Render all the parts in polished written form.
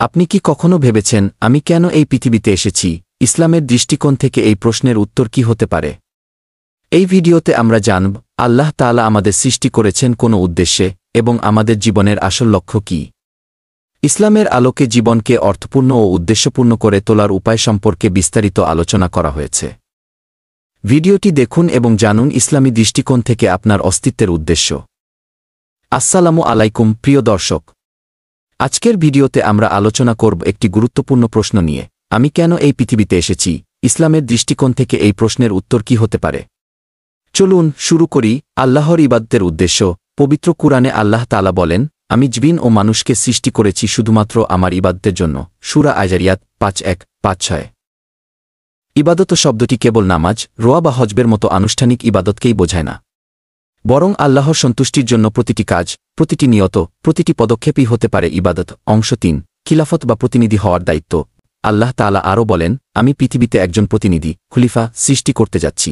আপনি কি কখনো ভেবেছেন আমি কেন এই পৃথিবীতে এসেছি? ইসলামের দৃষ্টিকোণ থেকে এই প্রশ্নের উত্তর কি হতে পারে? এই ভিডিওতে আমরা জানব আল্লাহ তাআলা আমাদের সৃষ্টি করেছেন কোনো উদ্দেশ্যে এবং আমাদের জীবনের আসল লক্ষ্য কি। ইসলামের আলোকে জীবনকে অর্থপূর্ণ ও উদ্দেশ্যপূর্ণ করে তোলার উপায় সম্পর্কে বিস্তারিত আলোচনা করা হয়েছে। ভিডিওটি দেখুন এবং জানুন ইসলামী দৃষ্টিকোণ থেকে আপনার অস্তিত্বের উদ্দেশ্য। আসসালামু আলাইকুম প্রিয় দর্শক, আজকের ভিডিওতে আমরা আলোচনা করব একটি গুরুত্বপূর্ণ প্রশ্ন নিয়ে, আমি কেন এই পৃথিবীতে এসেছি? ইসলামের দৃষ্টিকোণ থেকে এই প্রশ্নের উত্তর কি হতে পারে? চলুন শুরু করি। আল্লাহর ইবাদতের উদ্দেশ্য। পবিত্র কুরআনে আল্লাহ তাআলা বলেন, আমি জিন ও মানুষকে সৃষ্টি করেছি শুধুমাত্র আমার ইবাদতের জন্য। সূরা আযারিয়াত ৫:১-৫:৬। ইবাদত শব্দটি কেবল নামাজ, রোয়া বা হজবের মতো আনুষ্ঠানিক ইবাদতকেই বোঝায় না, বরং আল্লাহর সন্তুষ্টির জন্য প্রতিটি কাজ, প্রতিটি নিয়ত, প্রতিটি পদক্ষেপই হতে পারে ইবাদত। অংশ ৩, খিলাফত বা প্রতিনিধি হওয়ার দায়িত্ব। আল্লাহ তাআলা আরও বলেন, আমি পৃথিবীতে একজন প্রতিনিধি, খলিফা সৃষ্টি করতে যাচ্ছি।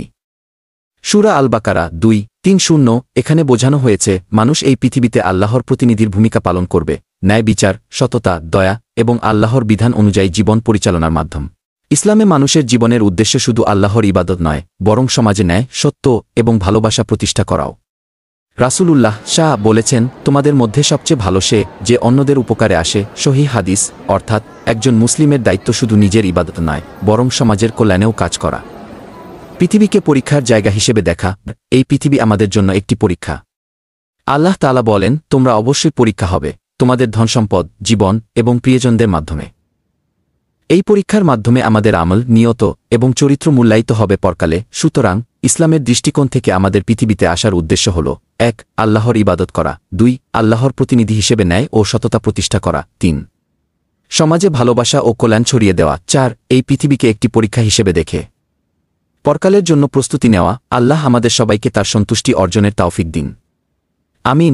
সূরা আল বাকারা ২:৩-০। এখানে বোঝানো হয়েছে মানুষ এই পৃথিবীতে আল্লাহর প্রতিনিধির ভূমিকা পালন করবে, ন্যায় বিচার, সততা, দয়া এবং আল্লাহর বিধান অনুযায়ী জীবন পরিচালনার মাধ্যম। ইসলামে মানুষের জীবনের উদ্দেশ্য শুধু আল্লাহর ইবাদত নয়, বরং সমাজে ন্যায়, সত্য এবং ভালোবাসা প্রতিষ্ঠা করাও। রাসূলুল্লাহ শাহ বলেছেন, তোমাদের মধ্যে সবচেয়ে ভালো সে যে অন্যদের উপকারে আসে। সহিহ হাদিস। অর্থাৎ একজন মুসলিমের দায়িত্ব শুধু নিজের ইবাদত নয়, বরং সমাজের কল্যাণেও কাজ করা। পৃথিবীকে পরীক্ষার জায়গা হিসেবে দেখা। এই পৃথিবী আমাদের জন্য একটি পরীক্ষা। আল্লাহ তাআলা বলেন, তোমরা অবশ্যই পরীক্ষা হবে, তোমাদের ধনসম্পদ, জীবন এবং প্রিয়জনদের মাধ্যমে। এই পরীক্ষার মাধ্যমে আমাদের আমল, নিয়ত এবং চরিত্র মূল্যায়িত হবে পরকালে। সুতরাং ইসলামের দৃষ্টিকোণ থেকে আমাদের পৃথিবীতে আসার উদ্দেশ্য হল: ১. আল্লাহর ইবাদত করা, ২. আল্লাহর প্রতিনিধি হিসেবে ন্যায় ও সততা প্রতিষ্ঠা করা, ৩. সমাজে ভালোবাসা ও কল্যাণ ছড়িয়ে দেওয়া, ৪. এই পৃথিবীকে একটি পরীক্ষা হিসেবে দেখে পরকালের জন্য প্রস্তুতি নেওয়া। আল্লাহ আমাদের সবাইকে তার সন্তুষ্টি অর্জনের তৌফিক দিন। আমিন।